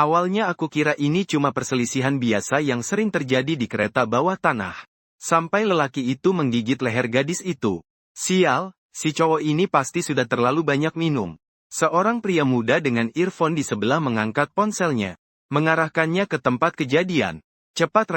Awalnya aku kira ini cuma perselisihan biasa yang sering terjadi di kereta bawah tanah. Sampai lelaki itu menggigit leher gadis itu. Sial, si cowok ini pasti sudah terlalu banyak minum. Seorang pria muda dengan earphone di sebelah mengangkat ponselnya. Mengarahkannya ke tempat kejadian. Cepat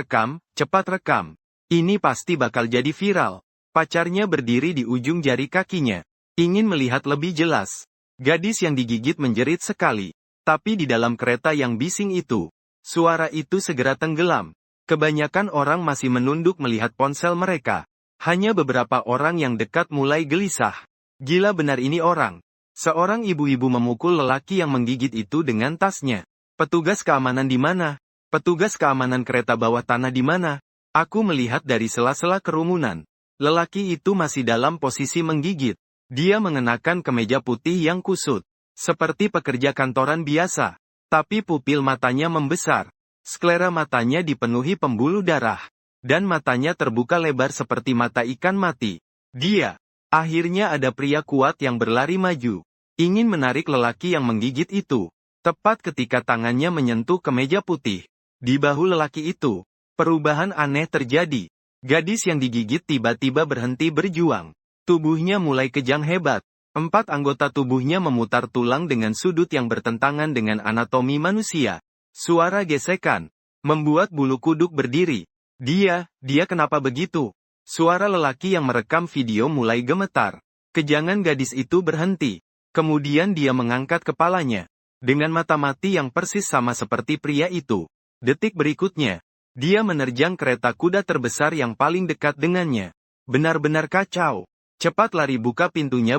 rekam. Ini pasti bakal jadi viral. Pacarnya berdiri di ujung jari kakinya. Ingin melihat lebih jelas. Gadis yang digigit menjerit sekali. Tapi di dalam kereta yang bising itu, suara itu segera tenggelam. Kebanyakan orang masih menunduk melihat ponsel mereka. Hanya beberapa orang yang dekat mulai gelisah. Gila benar ini orang. Seorang ibu-ibu memukul lelaki yang menggigit itu dengan tasnya. Petugas keamanan di mana? Petugas keamanan kereta bawah tanah di mana? Aku melihat dari sela-sela kerumunan. Lelaki itu masih dalam posisi menggigit. Dia mengenakan kemeja putih yang kusut. Seperti pekerja kantoran biasa. Tapi pupil matanya membesar. Sklera matanya dipenuhi pembuluh darah. Dan matanya terbuka lebar seperti mata ikan mati. Akhirnya ada pria kuat yang berlari maju. Ingin menarik lelaki yang menggigit itu. Tepat ketika tangannya menyentuh kemeja putih. Di bahu lelaki itu, perubahan aneh terjadi. Gadis yang digigit tiba-tiba berhenti berjuang. Tubuhnya mulai kejang hebat. 4 anggota tubuhnya memutar tulang dengan sudut yang bertentangan dengan anatomi manusia. Suara gesekan membuat bulu kuduk berdiri. Dia kenapa begitu? Suara lelaki yang merekam video mulai gemetar. Kejangan gadis itu berhenti. Kemudian dia mengangkat kepalanya. Dengan mata mati yang persis sama seperti pria itu. Detik berikutnya, dia menerjang kereta kuda terbesar yang paling dekat dengannya. Benar-benar kacau. Cepat lari, buka pintunya.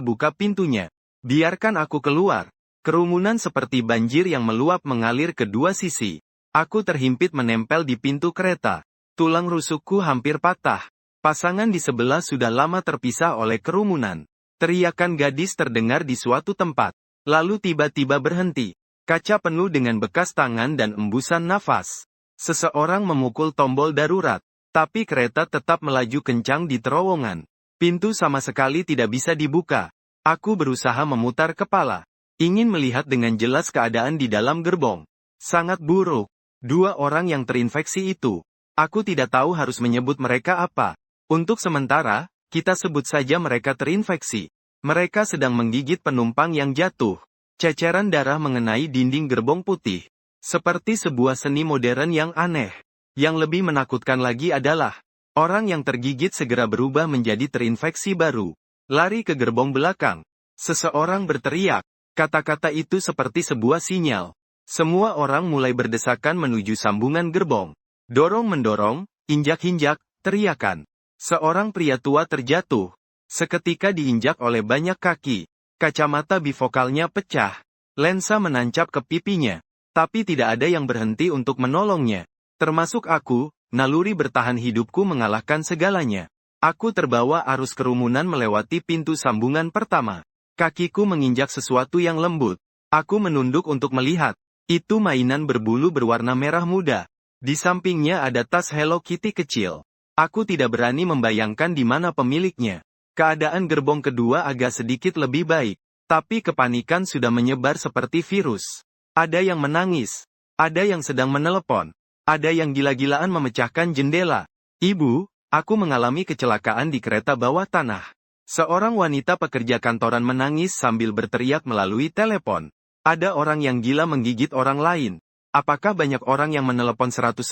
Biarkan aku keluar. Kerumunan seperti banjir yang meluap mengalir ke dua sisi. Aku terhimpit menempel di pintu kereta. Tulang rusukku hampir patah. Pasangan di sebelah sudah lama terpisah oleh kerumunan. Teriakan gadis terdengar di suatu tempat. Lalu tiba-tiba berhenti. Kaca penuh dengan bekas tangan dan embusan nafas. Seseorang memukul tombol darurat. Tapi kereta tetap melaju kencang di terowongan. Pintu sama sekali tidak bisa dibuka. Aku berusaha memutar kepala. Ingin melihat dengan jelas keadaan di dalam gerbong. Sangat buruk. 2 orang yang terinfeksi itu. Aku tidak tahu harus menyebut mereka apa. Untuk sementara, kita sebut saja mereka terinfeksi. Mereka sedang menggigit penumpang yang jatuh. Ceceran darah mengenai dinding gerbong putih. Seperti sebuah seni modern yang aneh. Yang lebih menakutkan lagi adalah orang yang tergigit segera berubah menjadi terinfeksi baru. Lari ke gerbong belakang. Seseorang berteriak. Kata-kata itu seperti sebuah sinyal. Semua orang mulai berdesakan menuju sambungan gerbong. Dorong-mendorong, injak-injak, teriakan. Seorang pria tua terjatuh. Seketika diinjak oleh banyak kaki. Kacamata bifokalnya pecah. Lensa menancap ke pipinya. Tapi tidak ada yang berhenti untuk menolongnya. Termasuk aku. Naluri bertahan hidupku mengalahkan segalanya. Aku terbawa arus kerumunan melewati pintu sambungan pertama. Kakiku menginjak sesuatu yang lembut. Aku menunduk untuk melihat. Itu mainan berbulu berwarna merah muda. Di sampingnya ada tas Hello Kitty kecil. Aku tidak berani membayangkan di mana pemiliknya. Keadaan gerbong kedua agak sedikit lebih baik. Tapi kepanikan sudah menyebar seperti virus. Ada yang menangis. Ada yang sedang menelepon. Ada yang gila-gilaan memecahkan jendela. Ibu, aku mengalami kecelakaan di kereta bawah tanah. Seorang wanita pekerja kantoran menangis sambil berteriak melalui telepon. Ada orang yang gila menggigit orang lain. Apakah banyak orang yang menelepon 110?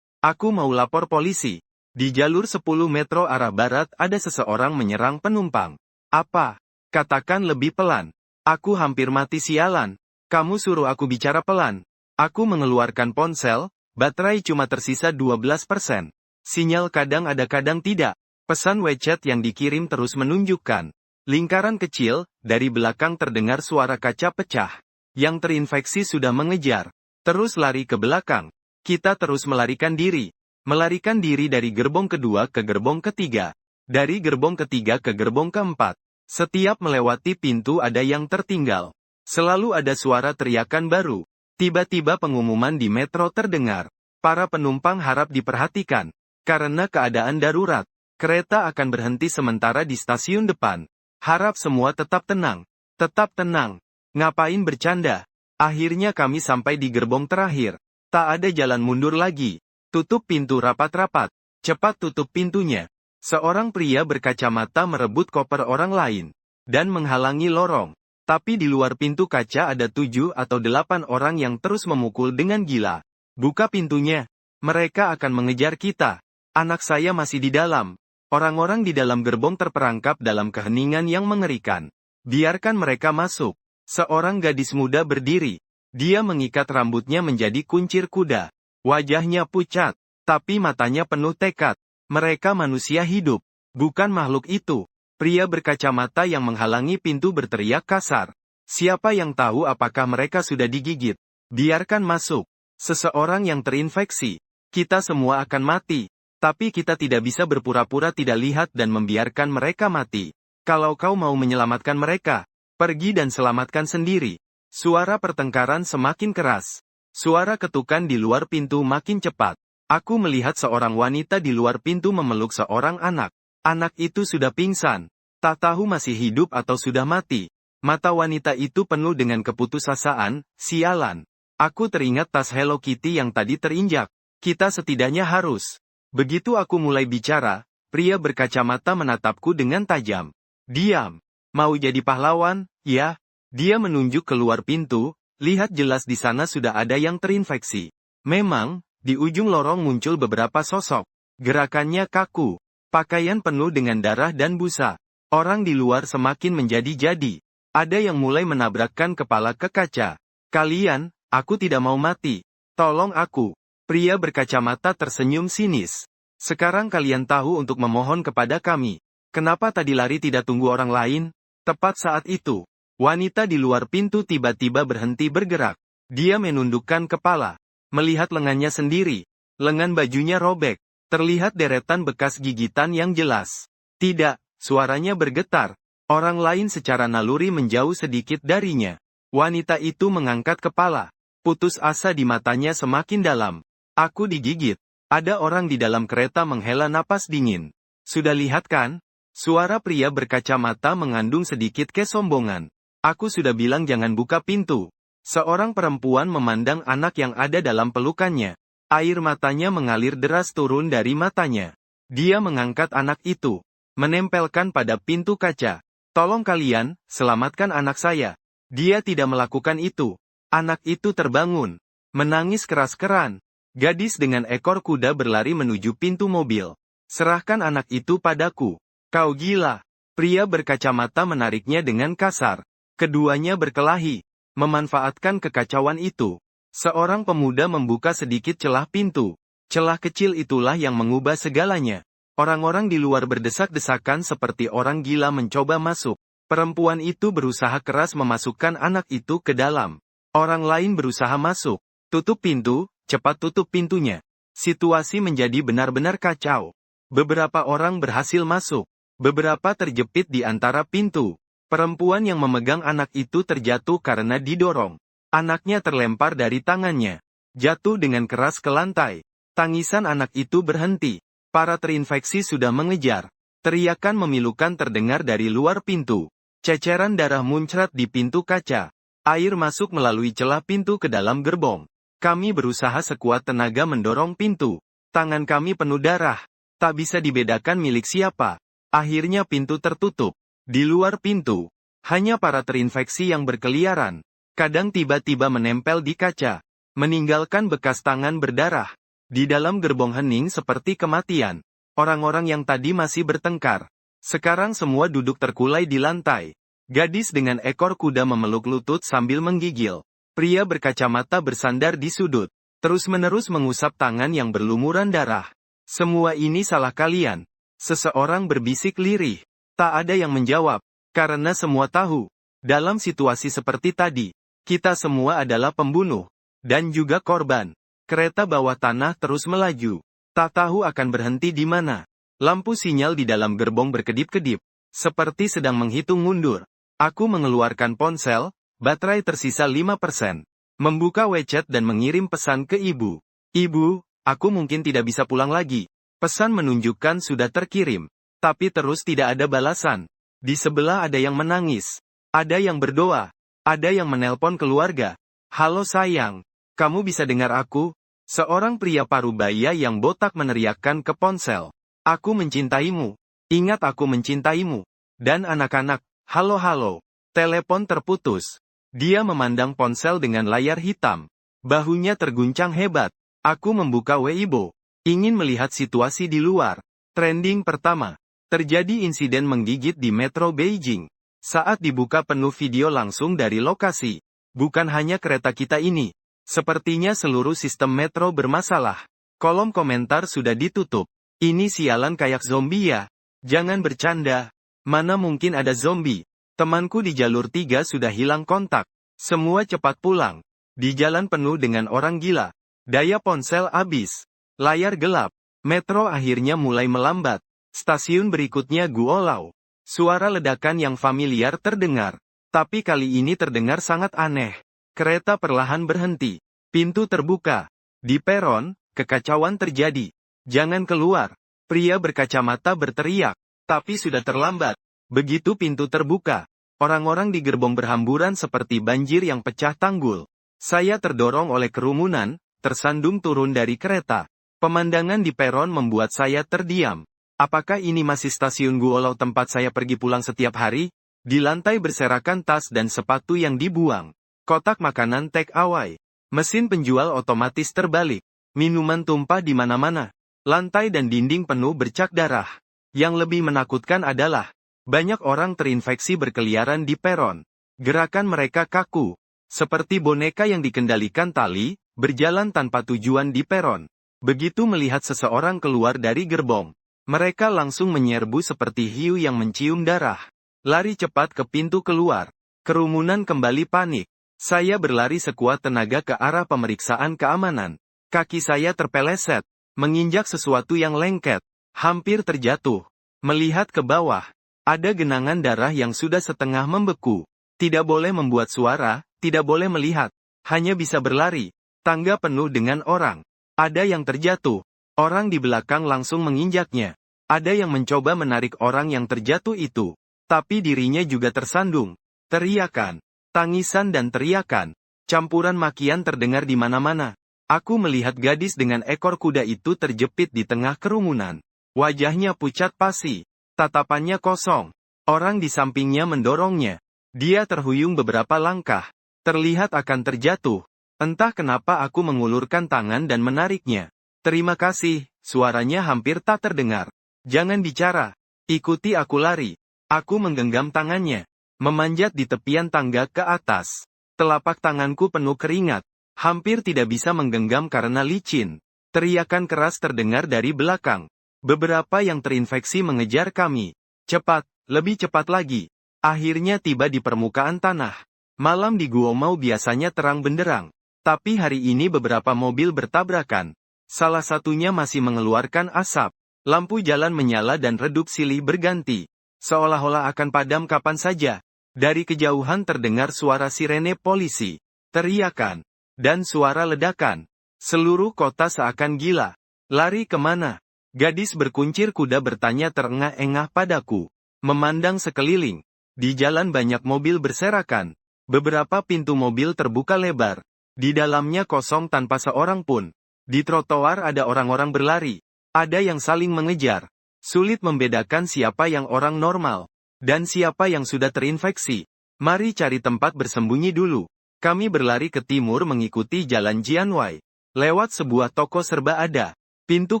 Aku mau lapor polisi. Di jalur 10 metro arah barat ada seseorang menyerang penumpang. Apa? Katakan lebih pelan. Aku hampir mati sialan. Kamu suruh aku bicara pelan. Aku mengeluarkan ponsel. Baterai cuma tersisa 12%. Sinyal kadang ada kadang tidak. Pesan WeChat yang dikirim terus menunjukkan. Lingkaran kecil, dari belakang terdengar suara kaca pecah. Yang terinfeksi sudah mengejar. Terus lari ke belakang. Kita terus melarikan diri. Melarikan diri dari gerbong kedua ke gerbong ketiga. Dari gerbong ketiga ke gerbong keempat. Setiap melewati pintu ada yang tertinggal. Selalu ada suara teriakan baru. Tiba-tiba pengumuman di metro terdengar. Para penumpang harap diperhatikan. Karena keadaan darurat, kereta akan berhenti sementara di stasiun depan. Harap semua tetap tenang. Tetap tenang. Ngapain bercanda? Akhirnya kami sampai di gerbong terakhir. Tak ada jalan mundur lagi. Tutup pintu rapat-rapat. Cepat tutup pintunya. Seorang pria berkacamata merebut koper orang lain. Dan menghalangi lorong. Tapi di luar pintu kaca ada 7 atau 8 orang yang terus memukul dengan gila. Buka pintunya. Mereka akan mengejar kita. Anak saya masih di dalam. Orang-orang di dalam gerbong terperangkap dalam keheningan yang mengerikan. Biarkan mereka masuk. Seorang gadis muda berdiri. Dia mengikat rambutnya menjadi kuncir kuda. Wajahnya pucat, tapi matanya penuh tekad. Mereka manusia hidup, bukan makhluk itu. Pria berkacamata yang menghalangi pintu berteriak kasar. Siapa yang tahu apakah mereka sudah digigit? Biarkan masuk. Seseorang yang terinfeksi. Kita semua akan mati. Tapi kita tidak bisa berpura-pura tidak lihat dan membiarkan mereka mati. Kalau kau mau menyelamatkan mereka, pergi dan selamatkan sendiri. Suara pertengkaran semakin keras. Suara ketukan di luar pintu makin cepat. Aku melihat seorang wanita di luar pintu memeluk seorang anak. Anak itu sudah pingsan. Tak tahu masih hidup atau sudah mati. Mata wanita itu penuh dengan keputusasaan. Sialan. Aku teringat tas Hello Kitty yang tadi terinjak. Kita setidaknya harus. Begitu aku mulai bicara, pria berkacamata menatapku dengan tajam. Diam. Mau jadi pahlawan, ya? Dia menunjuk keluar pintu, lihat jelas di sana sudah ada yang terinfeksi. Memang, di ujung lorong muncul beberapa sosok. Gerakannya kaku. Pakaian penuh dengan darah dan busa. Orang di luar semakin menjadi-jadi. Ada yang mulai menabrakkan kepala ke kaca. Kalian, aku tidak mau mati. Tolong aku. Pria berkacamata tersenyum sinis. Sekarang kalian tahu untuk memohon kepada kami. Kenapa tadi lari tidak tunggu orang lain? Tepat saat itu, wanita di luar pintu tiba-tiba berhenti bergerak. Dia menundukkan kepala. Melihat lengannya sendiri. Lengan bajunya robek. Terlihat deretan bekas gigitan yang jelas. Tidak, suaranya bergetar. Orang lain secara naluri menjauh sedikit darinya. Wanita itu mengangkat kepala. Putus asa di matanya semakin dalam. Aku digigit. Ada orang di dalam kereta menghela napas dingin. Sudah lihat kan? Suara pria berkacamata mengandung sedikit kesombongan. Aku sudah bilang jangan buka pintu. Seorang perempuan memandang anak yang ada dalam pelukannya. Air matanya mengalir deras turun dari matanya. Dia mengangkat anak itu. Menempelkan pada pintu kaca. Tolong kalian, selamatkan anak saya. Dia tidak melakukan itu. Anak itu terbangun. Menangis keras-keras. Gadis dengan ekor kuda berlari menuju pintu mobil. Serahkan anak itu padaku. Kau gila. Pria berkacamata menariknya dengan kasar. Keduanya berkelahi. Memanfaatkan kekacauan itu. Seorang pemuda membuka sedikit celah pintu. Celah kecil itulah yang mengubah segalanya. Orang-orang di luar berdesak-desakan seperti orang gila mencoba masuk. Perempuan itu berusaha keras memasukkan anak itu ke dalam. Orang lain berusaha masuk. Tutup pintu, cepat tutup pintunya. Situasi menjadi benar-benar kacau. Beberapa orang berhasil masuk. Beberapa terjepit di antara pintu. Perempuan yang memegang anak itu terjatuh karena didorong. Anaknya terlempar dari tangannya. Jatuh dengan keras ke lantai. Tangisan anak itu berhenti. Para terinfeksi sudah mengejar. Teriakan memilukan terdengar dari luar pintu. Ceceran darah muncrat di pintu kaca. Air masuk melalui celah pintu ke dalam gerbong. Kami berusaha sekuat tenaga mendorong pintu. Tangan kami penuh darah. Tak bisa dibedakan milik siapa. Akhirnya pintu tertutup. Di luar pintu, hanya para terinfeksi yang berkeliaran. Kadang tiba-tiba menempel di kaca. Meninggalkan bekas tangan berdarah. Di dalam gerbong hening seperti kematian. Orang-orang yang tadi masih bertengkar. Sekarang semua duduk terkulai di lantai. Gadis dengan ekor kuda memeluk lutut sambil menggigil. Pria berkacamata bersandar di sudut. Terus-menerus mengusap tangan yang berlumuran darah. Semua ini salah kalian. Seseorang berbisik lirih. Tak ada yang menjawab. Karena semua tahu. Dalam situasi seperti tadi, kita semua adalah pembunuh. Dan juga korban. Kereta bawah tanah terus melaju. Tak tahu akan berhenti di mana. Lampu sinyal di dalam gerbong berkedip-kedip. Seperti sedang menghitung mundur. Aku mengeluarkan ponsel, baterai tersisa 5%. Membuka WeChat dan mengirim pesan ke ibu. Ibu, aku mungkin tidak bisa pulang lagi. Pesan menunjukkan sudah terkirim. Tapi terus tidak ada balasan. Di sebelah ada yang menangis. Ada yang berdoa. Ada yang menelpon keluarga. Halo sayang, kamu bisa dengar aku? Seorang pria parubaya yang botak meneriakkan ke ponsel. Aku mencintaimu. Ingat aku mencintaimu. Dan anak-anak, halo. Telepon terputus. Dia memandang ponsel dengan layar hitam. Bahunya terguncang hebat. Aku membuka Weibo. Ingin melihat situasi di luar. Trending pertama. Terjadi insiden menggigit di Metro Beijing. Saat dibuka penuh video langsung dari lokasi. Bukan hanya kereta kita ini. Sepertinya seluruh sistem metro bermasalah. Kolom komentar sudah ditutup. Ini sialan kayak zombie ya. Jangan bercanda. Mana mungkin ada zombie. Temanku di jalur 3 sudah hilang kontak. Semua cepat pulang. Di jalan penuh dengan orang gila. Daya ponsel habis. Layar gelap. Metro akhirnya mulai melambat. Stasiun berikutnya Guolau. Suara ledakan yang familiar terdengar. Tapi kali ini terdengar sangat aneh. Kereta perlahan berhenti. Pintu terbuka. Di peron, kekacauan terjadi. Jangan keluar. Pria berkacamata berteriak. Tapi sudah terlambat. Begitu pintu terbuka. Orang-orang di gerbong berhamburan seperti banjir yang pecah tanggul. Saya terdorong oleh kerumunan, tersandung turun dari kereta. Pemandangan di peron membuat saya terdiam. Apakah ini masih stasiun Guolau tempat saya pergi pulang setiap hari? Di lantai berserakan tas dan sepatu yang dibuang. Kotak makanan take away. Mesin penjual otomatis terbalik. Minuman tumpah di mana-mana. Lantai dan dinding penuh bercak darah. Yang lebih menakutkan adalah, banyak orang terinfeksi berkeliaran di peron. Gerakan mereka kaku. Seperti boneka yang dikendalikan tali, berjalan tanpa tujuan di peron. Begitu melihat seseorang keluar dari gerbong, mereka langsung menyerbu seperti hiu yang mencium darah. Lari cepat ke pintu keluar. Kerumunan kembali panik. Saya berlari sekuat tenaga ke arah pemeriksaan keamanan. Kaki saya terpeleset. Menginjak sesuatu yang lengket. Hampir terjatuh. Melihat ke bawah. Ada genangan darah yang sudah setengah membeku. Tidak boleh membuat suara, tidak boleh melihat. Hanya bisa berlari. Tangga penuh dengan orang. Ada yang terjatuh. Orang di belakang langsung menginjaknya. Ada yang mencoba menarik orang yang terjatuh itu. Tapi dirinya juga tersandung. Teriakan. Tangisan dan teriakan. Campuran makian terdengar di mana-mana. Aku melihat gadis dengan ekor kuda itu terjepit di tengah kerumunan. Wajahnya pucat pasi. Tatapannya kosong. Orang di sampingnya mendorongnya. Dia terhuyung beberapa langkah. Terlihat akan terjatuh. Entah kenapa aku mengulurkan tangan dan menariknya. Terima kasih, suaranya hampir tak terdengar. Jangan bicara. Ikuti aku lari. Aku menggenggam tangannya. Memanjat di tepian tangga ke atas. Telapak tanganku penuh keringat. Hampir tidak bisa menggenggam karena licin. Teriakan keras terdengar dari belakang. Beberapa yang terinfeksi mengejar kami. Cepat, lebih cepat lagi. Akhirnya tiba di permukaan tanah. Malam di Guomao biasanya terang benderang. Tapi hari ini beberapa mobil bertabrakan. Salah satunya masih mengeluarkan asap. Lampu jalan menyala dan redup silih berganti. Seolah-olah akan padam kapan saja. Dari kejauhan terdengar suara sirene polisi. Teriakan. Dan suara ledakan. Seluruh kota seakan gila. Lari kemana? Gadis berkuncir kuda bertanya terengah-engah padaku. Memandang sekeliling. Di jalan banyak mobil berserakan. Beberapa pintu mobil terbuka lebar. Di dalamnya kosong tanpa seorang pun. Di trotoar ada orang-orang berlari. Ada yang saling mengejar. Sulit membedakan siapa yang orang normal. Dan siapa yang sudah terinfeksi. Mari cari tempat bersembunyi dulu. Kami berlari ke timur mengikuti jalan Jianwei. Lewat sebuah toko serba ada. Pintu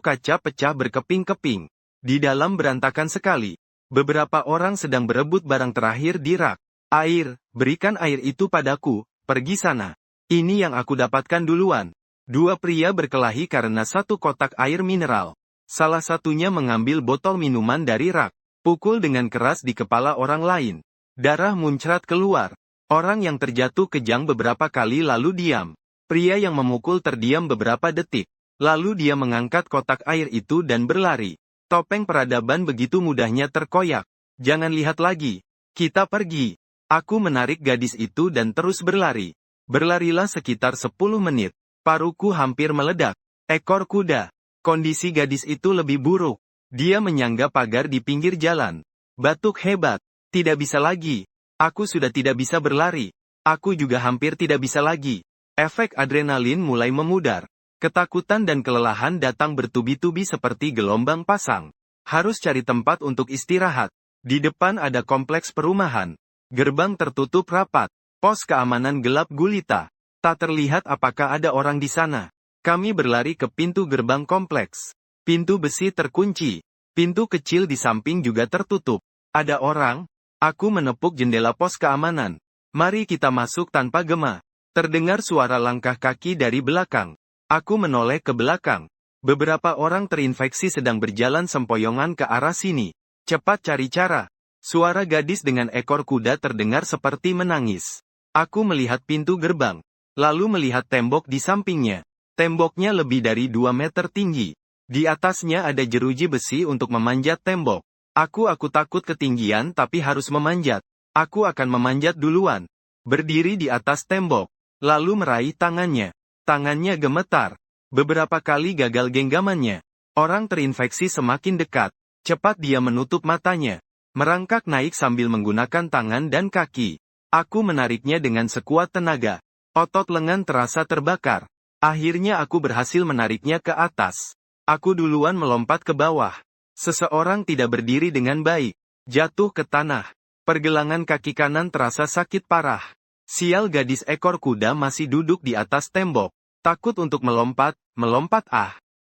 kaca pecah berkeping-keping. Di dalam berantakan sekali. Beberapa orang sedang berebut barang terakhir di rak. Air, berikan air itu padaku, pergi sana. Ini yang aku dapatkan duluan. Dua pria berkelahi karena satu kotak air mineral. Salah satunya mengambil botol minuman dari rak. Pukul dengan keras di kepala orang lain. Darah muncrat keluar. Orang yang terjatuh kejang beberapa kali lalu diam. Pria yang memukul terdiam beberapa detik. Lalu dia mengangkat kotak air itu dan berlari. Topeng peradaban begitu mudahnya terkoyak. Jangan lihat lagi. Kita pergi. Aku menarik gadis itu dan terus berlari. Berlarilah sekitar 10 menit. Paruku hampir meledak. Ekor kuda. Kondisi gadis itu lebih buruk. Dia menyangga pagar di pinggir jalan. Batuk hebat. Tidak bisa lagi. Aku sudah tidak bisa berlari. Aku juga hampir tidak bisa lagi. Efek adrenalin mulai memudar. Ketakutan dan kelelahan datang bertubi-tubi seperti gelombang pasang. Harus cari tempat untuk istirahat. Di depan ada kompleks perumahan. Gerbang tertutup rapat. Pos keamanan gelap gulita. Tak terlihat apakah ada orang di sana. Kami berlari ke pintu gerbang kompleks. Pintu besi terkunci. Pintu kecil di samping juga tertutup. Ada orang? Aku menepuk jendela pos keamanan. Mari kita masuk tanpa gema. Terdengar suara langkah kaki dari belakang. Aku menoleh ke belakang. Beberapa orang terinfeksi sedang berjalan sempoyongan ke arah sini. Cepat cari cara. Suara gadis dengan ekor kuda terdengar seperti menangis. Aku melihat pintu gerbang. Lalu melihat tembok di sampingnya. Temboknya lebih dari 2 meter tinggi. Di atasnya ada jeruji besi untuk memanjat tembok. Aku takut ketinggian tapi harus memanjat. Aku akan memanjat duluan. Berdiri di atas tembok. Lalu meraih tangannya. Tangannya gemetar. Beberapa kali gagal genggamannya. Orang terinfeksi semakin dekat. Cepat dia menutup matanya. Merangkak naik sambil menggunakan tangan dan kaki. Aku menariknya dengan sekuat tenaga. Otot lengan terasa terbakar. Akhirnya aku berhasil menariknya ke atas. Aku duluan melompat ke bawah. Seseorang tidak berdiri dengan baik. Jatuh ke tanah. Pergelangan kaki kanan terasa sakit parah. Sial, gadis ekor kuda masih duduk di atas tembok. Takut untuk melompat.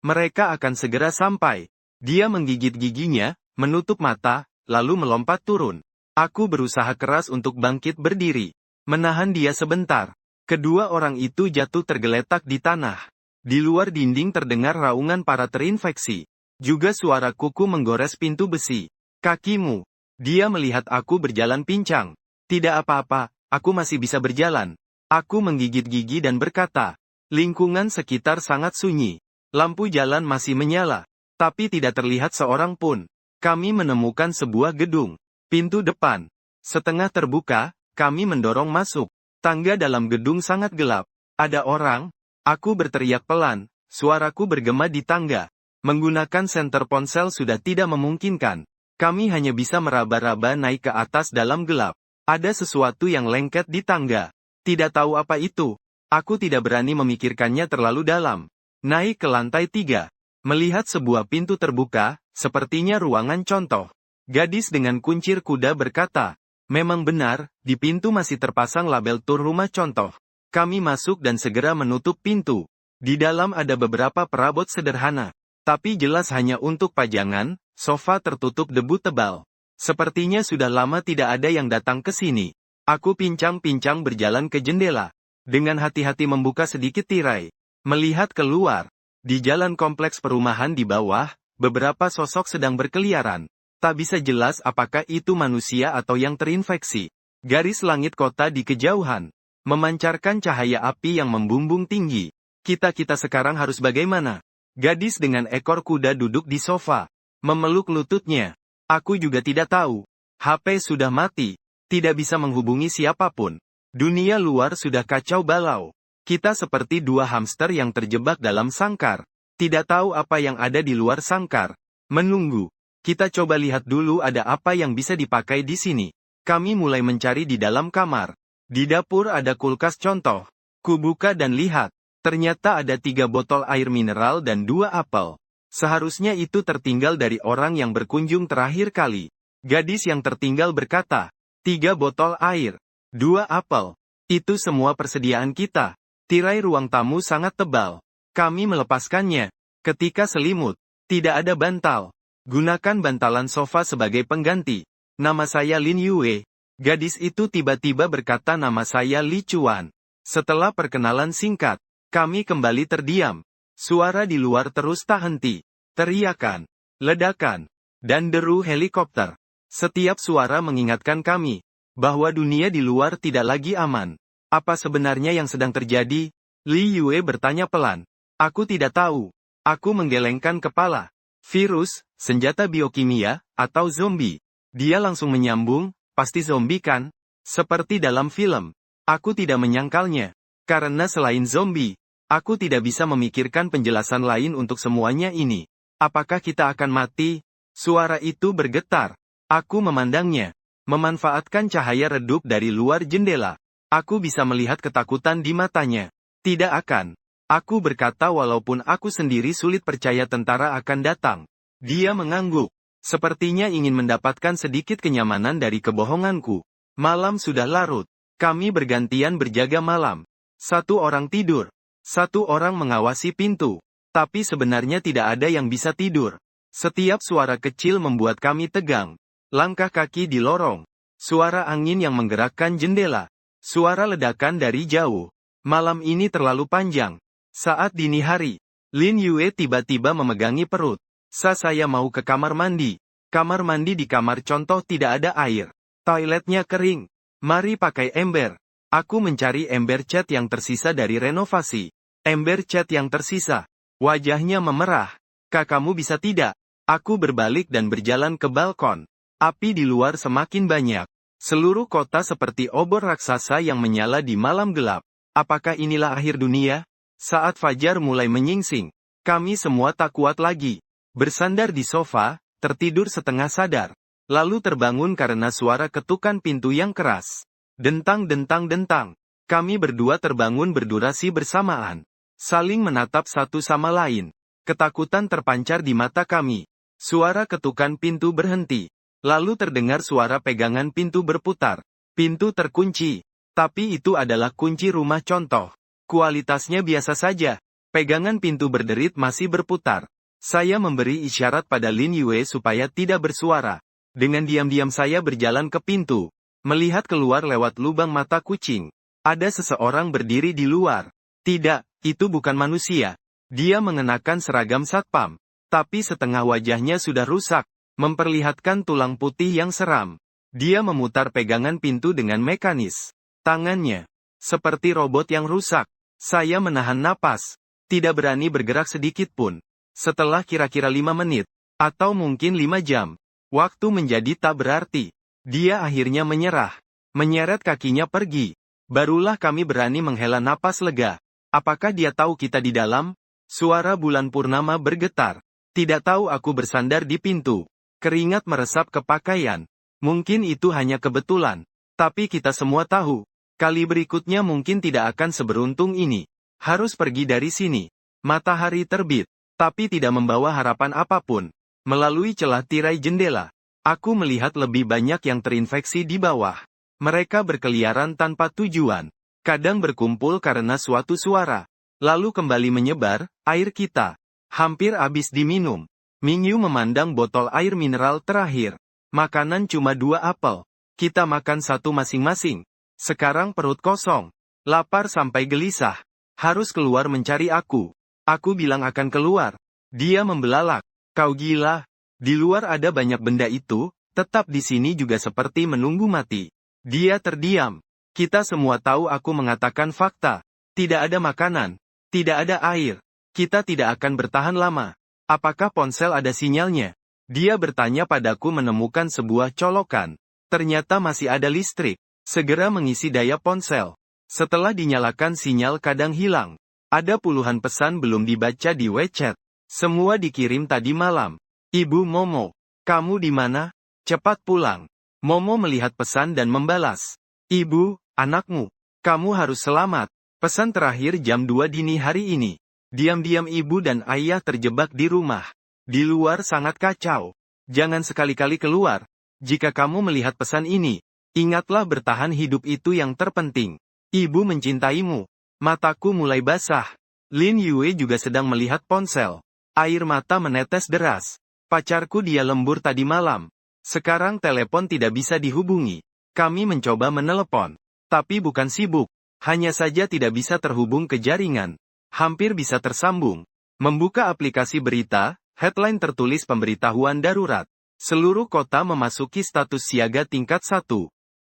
Mereka akan segera sampai. Dia menggigit giginya, menutup mata, lalu melompat turun. Aku berusaha keras untuk bangkit berdiri. Menahan dia sebentar. Kedua orang itu jatuh tergeletak di tanah. Di luar dinding terdengar raungan para terinfeksi. Juga suara kuku menggores pintu besi. Kakimu. Dia melihat aku berjalan pincang. Tidak apa-apa, aku masih bisa berjalan. Aku menggigit gigi dan berkata. Lingkungan sekitar sangat sunyi. Lampu jalan masih menyala. Tapi tidak terlihat seorang pun. Kami menemukan sebuah gedung. Pintu depan. Setengah terbuka, kami mendorong masuk. Tangga dalam gedung sangat gelap. Ada orang? Aku berteriak pelan. Suaraku bergema di tangga. Menggunakan senter ponsel sudah tidak memungkinkan. Kami hanya bisa meraba-raba naik ke atas dalam gelap. Ada sesuatu yang lengket di tangga. Tidak tahu apa itu. Aku tidak berani memikirkannya terlalu dalam. Naik ke lantai 3. Melihat sebuah pintu terbuka, sepertinya ruangan contoh. Gadis dengan kuncir kuda berkata, memang benar, di pintu masih terpasang label tur rumah contoh. Kami masuk dan segera menutup pintu. Di dalam ada beberapa perabot sederhana. Tapi jelas hanya untuk pajangan, sofa tertutup debu tebal. Sepertinya sudah lama tidak ada yang datang ke sini. Aku pincang-pincang berjalan ke jendela. Dengan hati-hati membuka sedikit tirai. Melihat keluar. Di jalan kompleks perumahan di bawah, beberapa sosok sedang berkeliaran. Tak bisa jelas apakah itu manusia atau yang terinfeksi. Garis langit kota di kejauhan. Memancarkan cahaya api yang membumbung tinggi. Kita sekarang harus bagaimana? Gadis dengan ekor kuda duduk di sofa. Memeluk lututnya. Aku juga tidak tahu. HP sudah mati. Tidak bisa menghubungi siapapun. Dunia luar sudah kacau balau. Kita seperti dua hamster yang terjebak dalam sangkar. Tidak tahu apa yang ada di luar sangkar. Menunggu. Kita coba lihat dulu ada apa yang bisa dipakai di sini. Kami mulai mencari di dalam kamar. Di dapur ada kulkas contoh. Kubuka dan lihat. Ternyata ada 3 botol air mineral dan 2 apel. Seharusnya itu tertinggal dari orang yang berkunjung terakhir kali. Gadis yang tertinggal berkata, 3 botol air. 2 apel. Itu semua persediaan kita. Tirai ruang tamu sangat tebal. Kami melepaskannya. Ketika selimut. Tidak ada bantal. Gunakan bantalan sofa sebagai pengganti. Nama saya Lin Yue. Gadis itu tiba-tiba berkata nama saya Li Chuan. Setelah perkenalan singkat, kami kembali terdiam. Suara di luar terus tak henti. Teriakan, ledakan, dan deru helikopter. Setiap suara mengingatkan kami bahwa dunia di luar tidak lagi aman. Apa sebenarnya yang sedang terjadi? Li Yue bertanya pelan. Aku tidak tahu. Aku menggelengkan kepala. Virus, senjata biokimia, atau zombie. Dia langsung menyambung, pasti zombie kan? Seperti dalam film. Aku tidak menyangkalnya. Karena selain zombie, aku tidak bisa memikirkan penjelasan lain untuk semuanya ini. Apakah kita akan mati? Suara itu bergetar. Aku memandangnya. Memanfaatkan cahaya redup dari luar jendela. Aku bisa melihat ketakutan di matanya. Tidak akan. Aku berkata walaupun aku sendiri sulit percaya tentara akan datang. Dia mengangguk. Sepertinya ingin mendapatkan sedikit kenyamanan dari kebohonganku. Malam sudah larut. Kami bergantian berjaga malam. Satu orang tidur. Satu orang mengawasi pintu. Tapi sebenarnya tidak ada yang bisa tidur. Setiap suara kecil membuat kami tegang. Langkah kaki di lorong. Suara angin yang menggerakkan jendela. Suara ledakan dari jauh. Malam ini terlalu panjang. Saat dini hari, Lin Yue tiba-tiba memegangi perut. Saya mau ke kamar mandi. Kamar mandi di kamar contoh tidak ada air. Toiletnya kering. Mari pakai ember. Aku mencari ember cat yang tersisa dari renovasi. Ember cat yang tersisa. Wajahnya memerah. Kakakmu bisa tidak? Aku berbalik dan berjalan ke balkon. Api di luar semakin banyak. Seluruh kota seperti obor raksasa yang menyala di malam gelap. Apakah inilah akhir dunia? Saat fajar mulai menyingsing, kami semua tak kuat lagi. Bersandar di sofa, tertidur setengah sadar. Lalu terbangun karena suara ketukan pintu yang keras. Dentang-dentang-dentang. Kami berdua terbangun berdurasi bersamaan. Saling menatap satu sama lain. Ketakutan terpancar di mata kami. Suara ketukan pintu berhenti. Lalu terdengar suara pegangan pintu berputar. Pintu terkunci. Tapi itu adalah kunci rumah contoh. Kualitasnya biasa saja. Pegangan pintu berderit masih berputar. Saya memberi isyarat pada Lin Yue supaya tidak bersuara. Dengan diam-diam saya berjalan ke pintu. Melihat keluar lewat lubang mata kucing. Ada seseorang berdiri di luar. Tidak, itu bukan manusia. Dia mengenakan seragam satpam. Tapi setengah wajahnya sudah rusak. Memperlihatkan tulang putih yang seram. Dia memutar pegangan pintu dengan mekanis. Tangannya seperti robot yang rusak. Saya menahan napas. Tidak berani bergerak sedikit pun. Setelah kira-kira 5 menit. Atau mungkin 5 jam. Waktu menjadi tak berarti. Dia akhirnya menyerah. Menyeret kakinya pergi. Barulah kami berani menghela napas lega. Apakah dia tahu kita di dalam? Suara bulan purnama bergetar. Tidak tahu aku bersandar di pintu. Keringat meresap ke pakaian. Mungkin itu hanya kebetulan. Tapi kita semua tahu. Kali berikutnya mungkin tidak akan seberuntung ini. Harus pergi dari sini. Matahari terbit. Tapi tidak membawa harapan apapun. Melalui celah tirai jendela. Aku melihat lebih banyak yang terinfeksi di bawah. Mereka berkeliaran tanpa tujuan. Kadang berkumpul karena suatu suara. Lalu kembali menyebar, air kita. Hampir habis diminum. Mingyu memandang botol air mineral terakhir. Makanan cuma 2 apel. Kita makan satu masing-masing. Sekarang perut kosong. Lapar sampai gelisah. Harus keluar mencari aku. Aku bilang akan keluar. Dia membelalak. Kau gila. Di luar ada banyak benda itu, tetap di sini juga seperti menunggu mati. Dia terdiam. Kita semua tahu aku mengatakan fakta. Tidak ada makanan. Tidak ada air. Kita tidak akan bertahan lama. Apakah ponsel ada sinyalnya? Dia bertanya padaku menemukan sebuah colokan. Ternyata masih ada listrik. Segera mengisi daya ponsel. Setelah dinyalakan sinyal kadang hilang. Ada puluhan pesan belum dibaca di WeChat. Semua dikirim tadi malam. Ibu Momo, kamu di mana? Cepat pulang. Momo melihat pesan dan membalas. Ibu, anakmu, kamu harus selamat. Pesan terakhir jam 2 dini hari ini. Diam-diam ibu dan ayah terjebak di rumah. Di luar sangat kacau. Jangan sekali-kali keluar. Jika kamu melihat pesan ini, ingatlah bertahan hidup itu yang terpenting. Ibu mencintaimu. Mataku mulai basah. Lin Yue juga sedang melihat ponsel. Air mata menetes deras. Pacarku dia lembur tadi malam. Sekarang telepon tidak bisa dihubungi. Kami mencoba menelepon. Tapi bukan sibuk. Hanya saja tidak bisa terhubung ke jaringan. Hampir bisa tersambung. Membuka aplikasi berita, headline tertulis pemberitahuan darurat. Seluruh kota memasuki status siaga tingkat 1.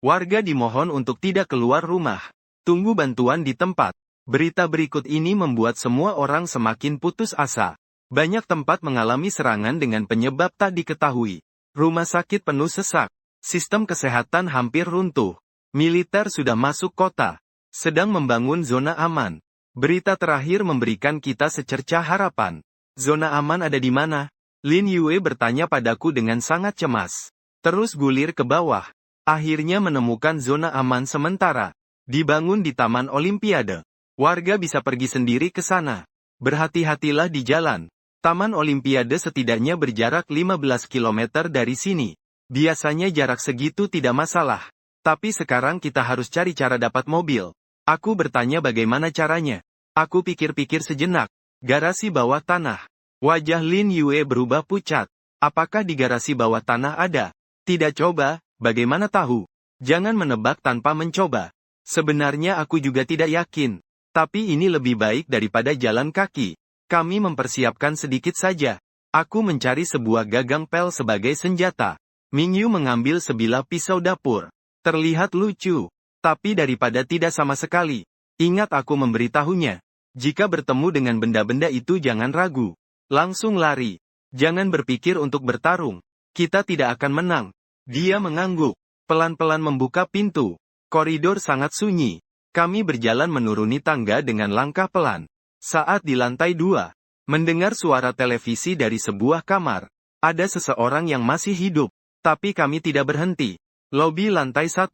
Warga dimohon untuk tidak keluar rumah. Tunggu bantuan di tempat. Berita berikut ini membuat semua orang semakin putus asa. Banyak tempat mengalami serangan dengan penyebab tak diketahui. Rumah sakit penuh sesak. Sistem kesehatan hampir runtuh. Militer sudah masuk kota. Sedang membangun zona aman. Berita terakhir memberikan kita secercah harapan. Zona aman ada di mana? Lin Yue bertanya padaku dengan sangat cemas. Terus gulir ke bawah. Akhirnya menemukan zona aman sementara. Dibangun di Taman Olimpiade. Warga bisa pergi sendiri ke sana. Berhati-hatilah di jalan. Taman Olimpiade setidaknya berjarak 15 km dari sini. Biasanya jarak segitu tidak masalah. Tapi sekarang kita harus cari cara dapat mobil. Aku bertanya bagaimana caranya. Aku pikir-pikir sejenak. Garasi bawah tanah. Wajah Lin Yue berubah pucat. Apakah di garasi bawah tanah ada? Tidak coba, bagaimana tahu? Jangan menebak tanpa mencoba. Sebenarnya aku juga tidak yakin. Tapi ini lebih baik daripada jalan kaki. Kami mempersiapkan sedikit saja. Aku mencari sebuah gagang pel sebagai senjata. Mingyu mengambil sebilah pisau dapur. Terlihat lucu. Tapi daripada tidak sama sekali. Ingat aku memberitahunya. Jika bertemu dengan benda-benda itu jangan ragu. Langsung lari. Jangan berpikir untuk bertarung. Kita tidak akan menang. Dia mengangguk. Pelan-pelan membuka pintu. Koridor sangat sunyi. Kami berjalan menuruni tangga dengan langkah pelan. Saat di lantai 2, mendengar suara televisi dari sebuah kamar. Ada seseorang yang masih hidup. Tapi kami tidak berhenti. Lobi lantai 1.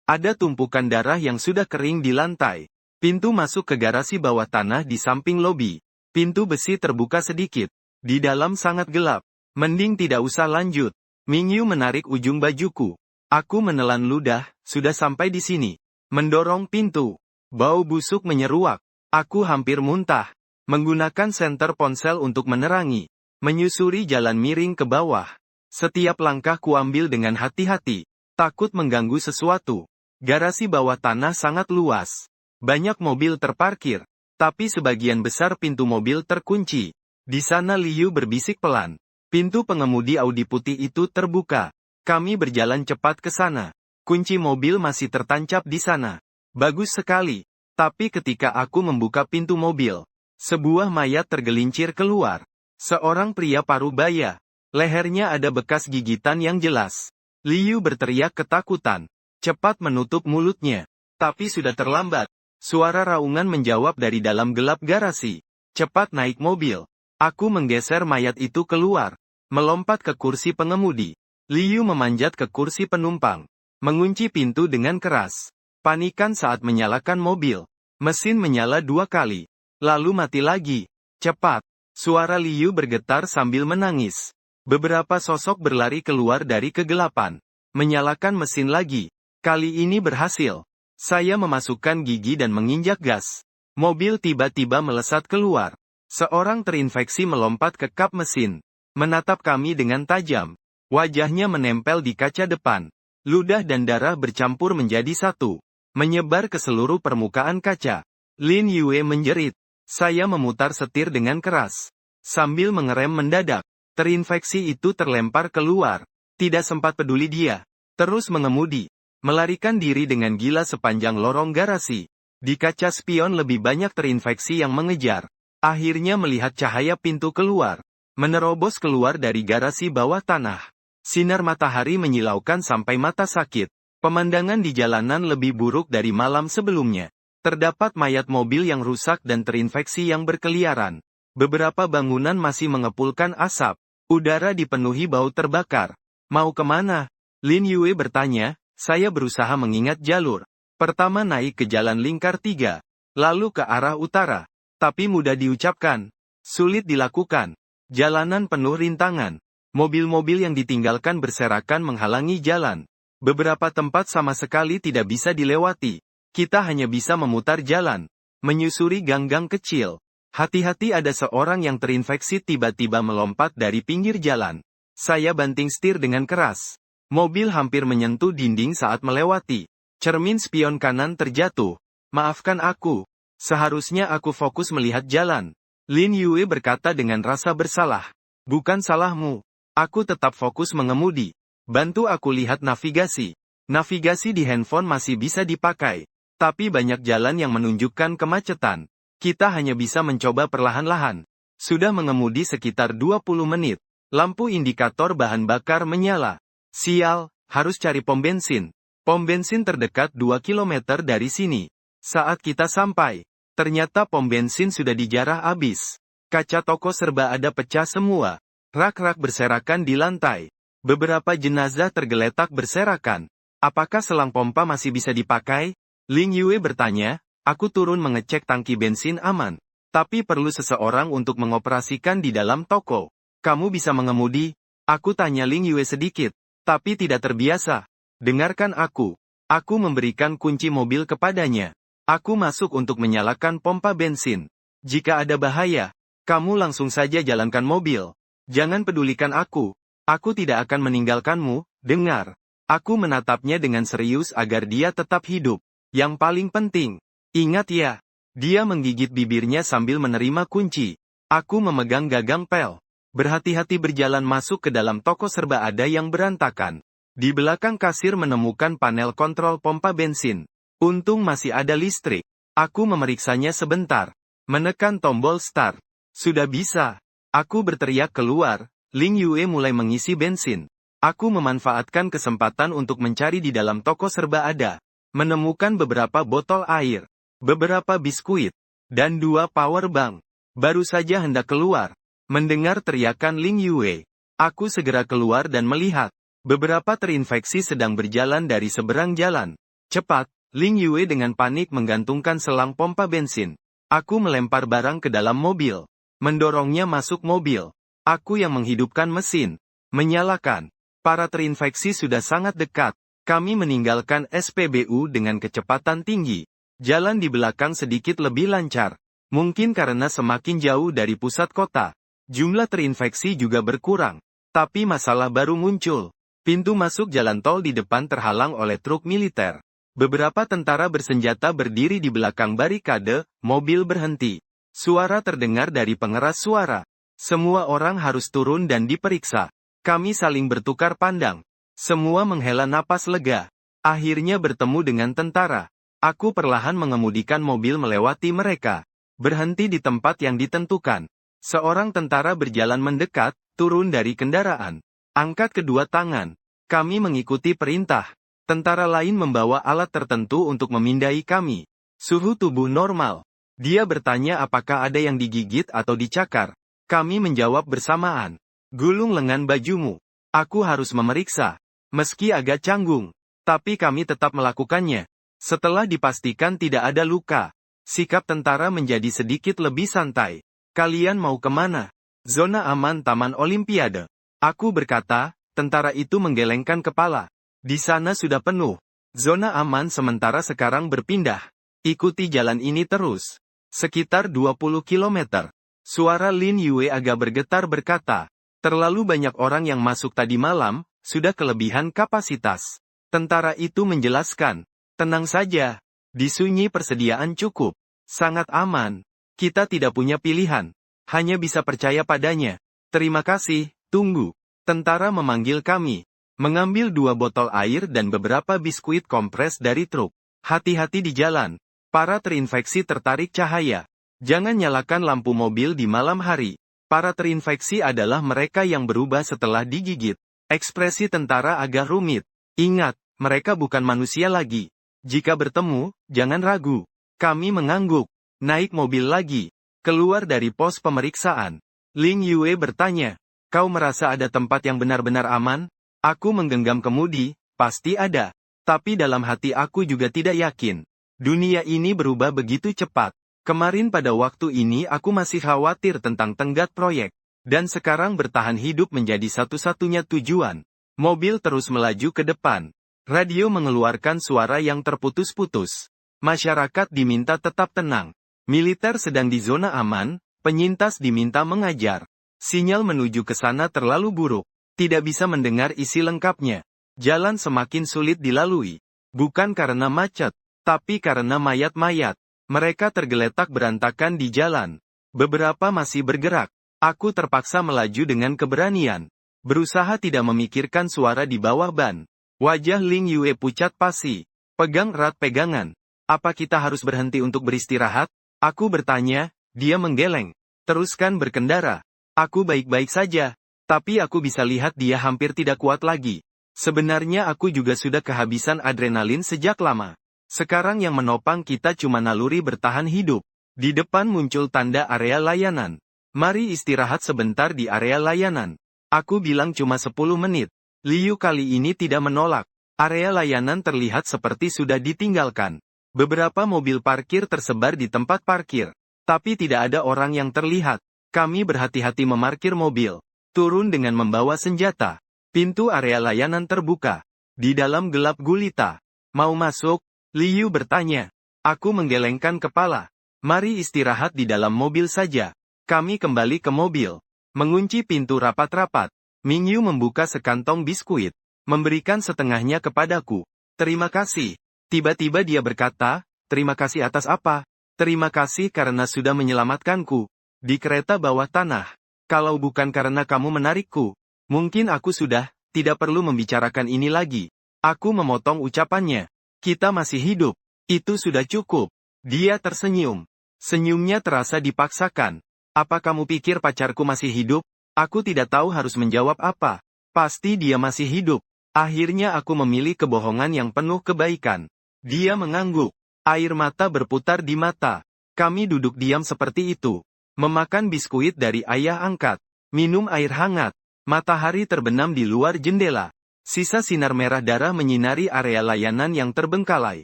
Ada tumpukan darah yang sudah kering di lantai. Pintu masuk ke garasi bawah tanah di samping lobi. Pintu besi terbuka sedikit. Di dalam sangat gelap. Mending tidak usah lanjut. Mingyu menarik ujung bajuku. Aku menelan ludah, sudah sampai di sini. Mendorong pintu. Bau busuk menyeruak. Aku hampir muntah. Menggunakan senter ponsel untuk menerangi. Menyusuri jalan miring ke bawah. Setiap langkah kuambil dengan hati-hati. Takut mengganggu sesuatu. Garasi bawah tanah sangat luas. Banyak mobil terparkir. Tapi sebagian besar pintu mobil terkunci. Di sana Liu berbisik pelan. Pintu pengemudi Audi putih itu terbuka. Kami berjalan cepat ke sana. Kunci mobil masih tertancap di sana. Bagus sekali. Tapi ketika aku membuka pintu mobil, sebuah mayat tergelincir keluar. Seorang pria parubaya. Lehernya ada bekas gigitan yang jelas. Liu berteriak ketakutan. Cepat menutup mulutnya. Tapi sudah terlambat. Suara raungan menjawab dari dalam gelap garasi. Cepat naik mobil. Aku menggeser mayat itu keluar. Melompat ke kursi pengemudi. Liu memanjat ke kursi penumpang. Mengunci pintu dengan keras. Panikan saat menyalakan mobil. Mesin menyala 2 kali. Lalu mati lagi. Cepat. Suara Liu bergetar sambil menangis. Beberapa sosok berlari keluar dari kegelapan. Menyalakan mesin lagi. Kali ini berhasil. Saya memasukkan gigi dan menginjak gas. Mobil tiba-tiba melesat keluar. Seorang terinfeksi melompat ke kap mesin. Menatap kami dengan tajam. Wajahnya menempel di kaca depan. Ludah dan darah bercampur menjadi satu. Menyebar ke seluruh permukaan kaca. Lin Yue menjerit. Saya memutar setir dengan keras. Sambil mengerem mendadak. Terinfeksi itu terlempar keluar. Tidak sempat peduli dia. Terus mengemudi. Melarikan diri dengan gila sepanjang lorong garasi. Di kaca spion lebih banyak terinfeksi yang mengejar. Akhirnya melihat cahaya pintu keluar. Menerobos keluar dari garasi bawah tanah. Sinar matahari menyilaukan sampai mata sakit. Pemandangan di jalanan lebih buruk dari malam sebelumnya. Terdapat mayat mobil yang rusak dan terinfeksi yang berkeliaran. Beberapa bangunan masih mengepulkan asap. Udara dipenuhi bau terbakar. Mau kemana? Lin Yue bertanya. Saya berusaha mengingat jalur. Pertama naik ke jalan lingkar 3. Lalu ke arah utara. Tapi mudah diucapkan. Sulit dilakukan. Jalanan penuh rintangan. Mobil-mobil yang ditinggalkan berserakan menghalangi jalan. Beberapa tempat sama sekali tidak bisa dilewati. Kita hanya bisa memutar jalan. Menyusuri gang-gang kecil. Hati-hati ada seorang yang terinfeksi tiba-tiba melompat dari pinggir jalan. Saya banting setir dengan keras. Mobil hampir menyentuh dinding saat melewati. Cermin spion kanan terjatuh. Maafkan aku. Seharusnya aku fokus melihat jalan. Lin Yue berkata dengan rasa bersalah. Bukan salahmu. Aku tetap fokus mengemudi. Bantu aku lihat navigasi. Navigasi di handphone masih bisa dipakai. Tapi banyak jalan yang menunjukkan kemacetan. Kita hanya bisa mencoba perlahan-lahan. Sudah mengemudi sekitar 20 menit. Lampu indikator bahan bakar menyala. Sial, harus cari pom bensin. Pom bensin terdekat 2 km dari sini. Saat kita sampai, ternyata pom bensin sudah dijarah habis. Kaca toko serba ada pecah semua. Rak-rak berserakan di lantai. Beberapa jenazah tergeletak berserakan. Apakah selang pompa masih bisa dipakai? Ling Yue bertanya. Aku turun mengecek tangki bensin aman. Tapi perlu seseorang untuk mengoperasikan di dalam toko. Kamu bisa mengemudi? Aku tanya Ling Yue sedikit. Tapi tidak terbiasa. Dengarkan aku. Aku memberikan kunci mobil kepadanya. Aku masuk untuk menyalakan pompa bensin. Jika ada bahaya, kamu langsung saja jalankan mobil. Jangan pedulikan aku. Aku tidak akan meninggalkanmu, dengar. Aku menatapnya dengan serius agar dia tetap hidup. Yang paling penting, ingat ya. Dia menggigit bibirnya sambil menerima kunci. Aku memegang gagang pel. Berhati-hati berjalan masuk ke dalam toko serba ada yang berantakan. Di belakang kasir menemukan panel kontrol pompa bensin. Untung masih ada listrik. Aku memeriksanya sebentar. Menekan tombol start. Sudah bisa. Aku berteriak keluar. Ling Yue mulai mengisi bensin. Aku memanfaatkan kesempatan untuk mencari di dalam toko serba ada. Menemukan beberapa botol air. Beberapa biskuit. Dan 2 power bank. Baru saja hendak keluar. Mendengar teriakan Ling Yue. Aku segera keluar dan melihat. Beberapa terinfeksi sedang berjalan dari seberang jalan. Cepat, Ling Yue dengan panik menggantungkan selang pompa bensin. Aku melempar barang ke dalam mobil. Mendorongnya masuk mobil. Aku yang menghidupkan mesin. Menyalakan. Para terinfeksi sudah sangat dekat. Kami meninggalkan SPBU dengan kecepatan tinggi. Jalan di belakang sedikit lebih lancar. Mungkin karena semakin jauh dari pusat kota. Jumlah terinfeksi juga berkurang. Tapi masalah baru muncul. Pintu masuk jalan tol di depan terhalang oleh truk militer. Beberapa tentara bersenjata berdiri di belakang barikade, mobil berhenti. Suara terdengar dari pengeras suara. Semua orang harus turun dan diperiksa. Kami saling bertukar pandang. Semua menghela napas lega. Akhirnya bertemu dengan tentara. Aku perlahan mengemudikan mobil melewati mereka. Berhenti di tempat yang ditentukan. Seorang tentara berjalan mendekat, turun dari kendaraan. Angkat kedua tangan. Kami mengikuti perintah. Tentara lain membawa alat tertentu untuk memindai kami. Suhu tubuh normal. Dia bertanya apakah ada yang digigit atau dicakar. Kami menjawab bersamaan. Gulung lengan bajumu. Aku harus memeriksa. Meski agak canggung. Tapi kami tetap melakukannya. Setelah dipastikan tidak ada luka. Sikap tentara menjadi sedikit lebih santai. Kalian mau kemana? Zona aman Taman Olimpiade. Aku berkata, tentara itu menggelengkan kepala. Di sana sudah penuh. Zona aman sementara sekarang berpindah. Ikuti jalan ini terus. Sekitar 20 km. Suara Lin Yue agak bergetar berkata, terlalu banyak orang yang masuk tadi malam, sudah kelebihan kapasitas. Tentara itu menjelaskan, tenang saja. Di Sunyi persediaan cukup. Sangat aman. Kita tidak punya pilihan. Hanya bisa percaya padanya. Terima kasih, tunggu. Tentara memanggil kami. Mengambil 2 botol air dan beberapa biskuit kompres dari truk. Hati-hati di jalan. Para terinfeksi tertarik cahaya. Jangan nyalakan lampu mobil di malam hari. Para terinfeksi adalah mereka yang berubah setelah digigit. Ekspresi tentara agak rumit. Ingat, mereka bukan manusia lagi. Jika bertemu, jangan ragu. Kami mengangguk. Naik mobil lagi. Keluar dari pos pemeriksaan. Ling Yue bertanya, kau merasa ada tempat yang benar-benar aman? Aku menggenggam kemudi, pasti ada. Tapi dalam hati aku juga tidak yakin. Dunia ini berubah begitu cepat. Kemarin pada waktu ini aku masih khawatir tentang tenggat proyek. Dan sekarang bertahan hidup menjadi satu-satunya tujuan. Mobil terus melaju ke depan. Radio mengeluarkan suara yang terputus-putus. Masyarakat diminta tetap tenang. Militer sedang di zona aman, penyintas diminta mengajar. Sinyal menuju ke sana terlalu buruk. Tidak bisa mendengar isi lengkapnya. Jalan semakin sulit dilalui. Bukan karena macet, tapi karena mayat-mayat. Mereka tergeletak berantakan di jalan. Beberapa masih bergerak. Aku terpaksa melaju dengan keberanian. Berusaha tidak memikirkan suara di bawah ban. Wajah Ling Yue pucat pasi. Pegang erat pegangan. Apa kita harus berhenti untuk beristirahat? Aku bertanya, dia menggeleng. Teruskan berkendara. Aku baik-baik saja. Tapi aku bisa lihat dia hampir tidak kuat lagi. Sebenarnya aku juga sudah kehabisan adrenalin sejak lama. Sekarang yang menopang kita cuma naluri bertahan hidup. Di depan muncul tanda area layanan. Mari istirahat sebentar di area layanan. Aku bilang cuma 10 menit. Liu kali ini tidak menolak. Area layanan terlihat seperti sudah ditinggalkan. Beberapa mobil parkir tersebar di tempat parkir. Tapi tidak ada orang yang terlihat. Kami berhati-hati memarkir mobil. Turun dengan membawa senjata. Pintu area layanan terbuka. Di dalam gelap gulita. Mau masuk? Liu bertanya. Aku menggelengkan kepala. Mari istirahat di dalam mobil saja. Kami kembali ke mobil. Mengunci pintu rapat-rapat. Mingyu membuka sekantong biskuit. Memberikan setengahnya kepadaku. Terima kasih. Tiba-tiba dia berkata, terima kasih atas apa? Terima kasih karena sudah menyelamatkanku. Di kereta bawah tanah. Kalau bukan karena kamu menarikku, mungkin aku sudah, tidak perlu membicarakan ini lagi. Aku memotong ucapannya. Kita masih hidup. Itu sudah cukup. Dia tersenyum. Senyumnya terasa dipaksakan. Apa kamu pikir pacarku masih hidup? Aku tidak tahu harus menjawab apa. Pasti dia masih hidup. Akhirnya aku memilih kebohongan yang penuh kebaikan. Dia mengangguk. Air mata berputar di mata. Kami duduk diam seperti itu. Memakan biskuit dari ayah angkat. Minum air hangat. Matahari terbenam di luar jendela. Sisa sinar merah darah menyinari area layanan yang terbengkalai.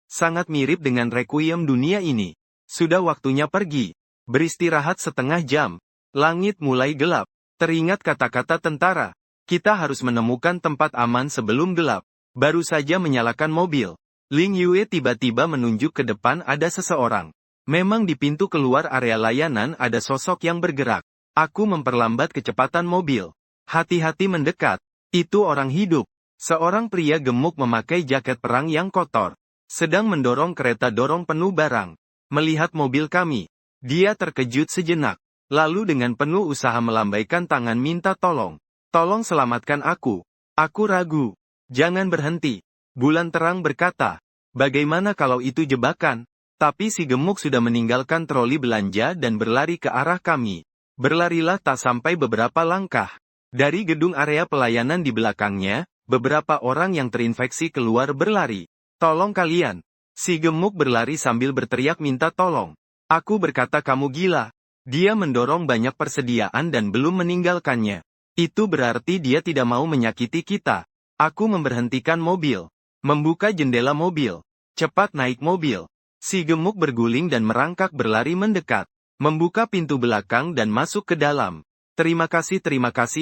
Sangat mirip dengan requiem dunia ini. Sudah waktunya pergi. Beristirahat setengah jam. Langit mulai gelap. Teringat kata-kata tentara. Kita harus menemukan tempat aman sebelum gelap. Baru saja menyalakan mobil. Ling Yue tiba-tiba menunjuk ke depan ada seseorang. Memang di pintu keluar area layanan ada sosok yang bergerak. Aku memperlambat kecepatan mobil. Hati-hati mendekat. Itu orang hidup. Seorang pria gemuk memakai jaket perang yang kotor. Sedang mendorong kereta dorong penuh barang. Melihat mobil kami. Dia terkejut sejenak. Lalu dengan penuh usaha melambaikan tangan minta tolong. Tolong selamatkan aku. Aku ragu. Jangan berhenti. Bulan terang berkata, bagaimana kalau itu jebakan? Tapi si gemuk sudah meninggalkan troli belanja dan berlari ke arah kami. Berlarilah tak sampai beberapa langkah. Dari gedung area pelayanan di belakangnya, beberapa orang yang terinfeksi keluar berlari. Tolong kalian. Si gemuk berlari sambil berteriak minta tolong. Aku berkata kamu gila. Dia mendorong banyak persediaan dan belum meninggalkannya. Itu berarti dia tidak mau menyakiti kita. Aku memberhentikan mobil. Membuka jendela mobil. Cepat naik mobil. Si gemuk berguling dan merangkak berlari mendekat. Membuka pintu belakang dan masuk ke dalam. Terima kasih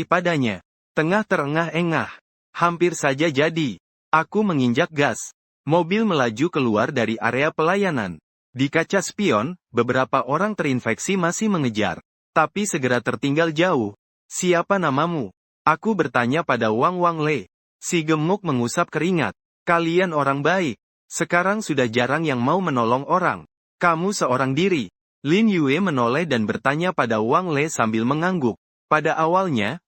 padanya. Tengah terengah-engah. Hampir saja jadi. Aku menginjak gas. Mobil melaju keluar dari area pelayanan. Di kaca spion, beberapa orang terinfeksi masih mengejar. Tapi segera tertinggal jauh. Siapa namamu? Aku bertanya pada Wang Le. Si gemuk mengusap keringat. Kalian orang baik. Sekarang sudah jarang yang mau menolong orang. Kamu seorang diri. Lin Yue menoleh dan bertanya pada Wang Le sambil mengangguk. Pada awalnya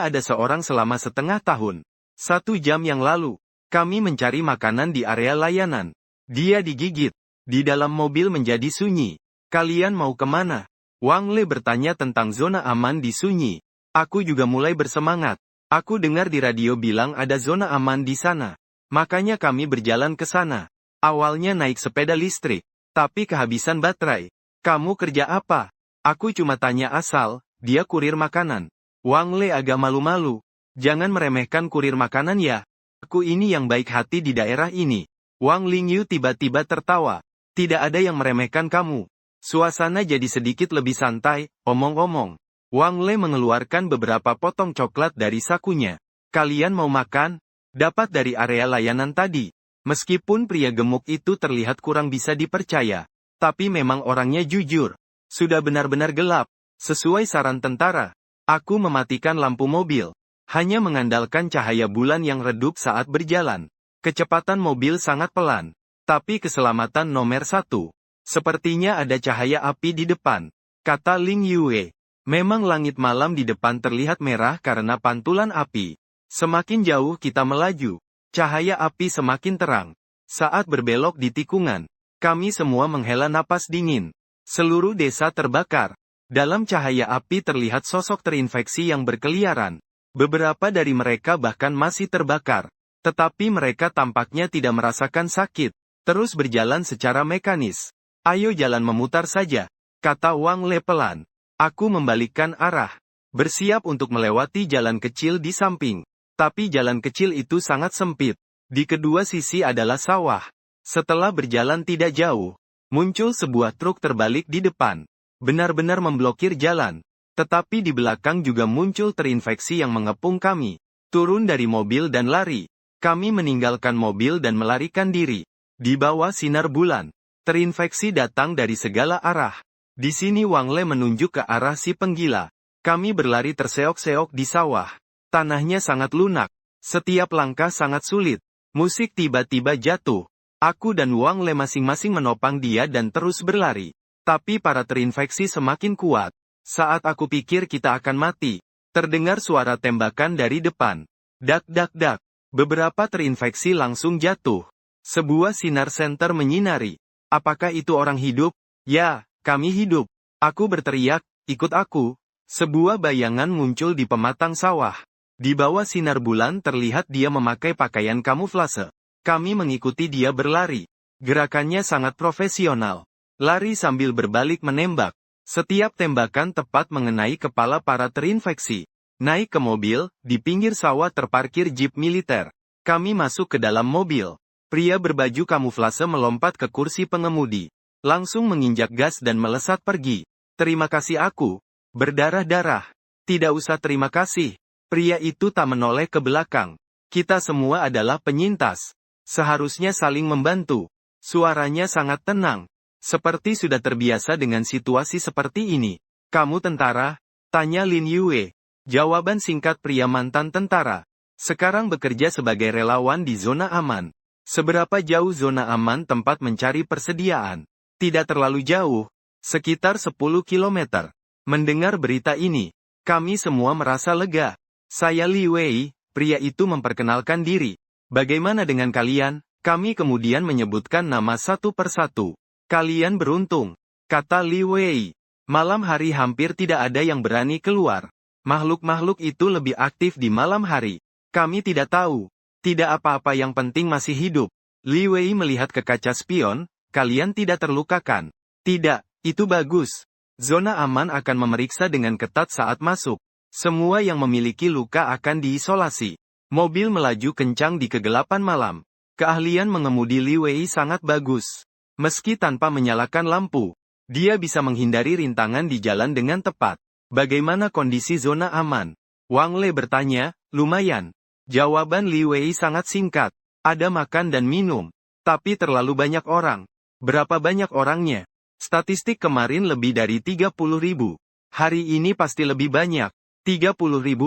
ada seorang selama setengah tahun. 1 jam yang lalu, kami mencari makanan di area layanan. Dia digigit. Di dalam mobil menjadi sunyi. Kalian mau kemana? Wang Le bertanya tentang zona aman di sunyi. Aku juga mulai bersemangat. Aku dengar di radio bilang ada zona aman di sana. Makanya kami berjalan ke sana. Awalnya naik sepeda listrik, tapi kehabisan baterai. Kamu kerja apa? Aku cuma tanya asal, dia kurir makanan. Wang Le agak malu-malu. Jangan meremehkan kurir makanan ya. Aku ini yang baik hati di daerah ini. Wang Lingyu tiba-tiba tertawa. Tidak ada yang meremehkan kamu. Suasana jadi sedikit lebih santai, omong-omong. Wang Le mengeluarkan beberapa potong coklat dari sakunya. Kalian mau makan? Dapat dari area layanan tadi. Meskipun pria gemuk itu terlihat kurang bisa dipercaya. Tapi memang orangnya jujur. Sudah benar-benar gelap. Sesuai saran tentara. Aku mematikan lampu mobil. Hanya mengandalkan cahaya bulan yang redup saat berjalan. Kecepatan mobil sangat pelan. Tapi keselamatan nomor 1. Sepertinya ada cahaya api di depan. Kata Ling Yue. Memang langit malam di depan terlihat merah karena pantulan api. Semakin jauh kita melaju, cahaya api semakin terang. Saat berbelok di tikungan, kami semua menghela napas dingin. Seluruh desa terbakar. Dalam cahaya api terlihat sosok terinfeksi yang berkeliaran. Beberapa dari mereka bahkan masih terbakar. Tetapi mereka tampaknya tidak merasakan sakit. Terus berjalan secara mekanis. Ayo jalan memutar saja, kata Wang Le pelan. Aku membalikkan arah. Bersiap untuk melewati jalan kecil di samping. Tapi jalan kecil itu sangat sempit. Di kedua sisi adalah sawah. Setelah berjalan tidak jauh, muncul sebuah truk terbalik di depan. Benar-benar memblokir jalan. Tetapi di belakang juga muncul terinfeksi yang mengepung kami. Turun dari mobil dan lari. Kami meninggalkan mobil dan melarikan diri. Di bawah sinar bulan, terinfeksi datang dari segala arah. Di sini Wang Le menunjuk ke arah si penggila. Kami berlari terseok-seok di sawah. Tanahnya sangat lunak. Setiap langkah sangat sulit. Musik tiba-tiba jatuh. Aku dan Wang Le masing-masing menopang dia dan terus berlari. Tapi para terinfeksi semakin kuat. Saat aku pikir kita akan mati, terdengar suara tembakan dari depan. Dak dak dak. Beberapa terinfeksi langsung jatuh. Sebuah sinar senter menyinari. Apakah itu orang hidup? Ya, kami hidup. Aku berteriak, ikut aku. Sebuah bayangan muncul di pematang sawah. Di bawah sinar bulan terlihat dia memakai pakaian kamuflase. Kami mengikuti dia berlari. Gerakannya sangat profesional. Lari sambil berbalik menembak. Setiap tembakan tepat mengenai kepala para terinfeksi. Naik ke mobil, di pinggir sawah terparkir jeep militer. Kami masuk ke dalam mobil. Pria berbaju kamuflase melompat ke kursi pengemudi. Langsung menginjak gas dan melesat pergi. Terima kasih aku. Berdarah-darah. Tidak usah terima kasih. Pria itu tak menoleh ke belakang. Kita semua adalah penyintas. Seharusnya saling membantu. Suaranya sangat tenang. Seperti sudah terbiasa dengan situasi seperti ini. Kamu tentara? Tanya Lin Yue. Jawaban singkat pria mantan tentara. Sekarang bekerja sebagai relawan di zona aman. Seberapa jauh zona aman tempat mencari persediaan? Tidak terlalu jauh. Sekitar 10 kilometer. Mendengar berita ini, kami semua merasa lega. Saya Li Wei, pria itu memperkenalkan diri. Bagaimana dengan kalian? Kami kemudian menyebutkan nama satu persatu. Kalian beruntung, kata Li Wei. Malam hari hampir tidak ada yang berani keluar. Makhluk-makhluk itu lebih aktif di malam hari. Kami tidak tahu. Tidak apa-apa, yang penting masih hidup. Li Wei melihat ke kaca spion, kalian tidak terlukakan. Tidak, itu bagus. Zona aman akan memeriksa dengan ketat saat masuk. Semua yang memiliki luka akan diisolasi. Mobil melaju kencang di kegelapan malam. Keahlian mengemudi Li Wei sangat bagus. Meski tanpa menyalakan lampu, dia bisa menghindari rintangan di jalan dengan tepat. Bagaimana kondisi zona aman? Wang Le bertanya. Lumayan. Jawaban Li Wei sangat singkat. Ada makan dan minum. Tapi terlalu banyak orang. Berapa banyak orangnya? Statistik kemarin lebih dari 30.000. Hari ini pasti lebih banyak. 30.000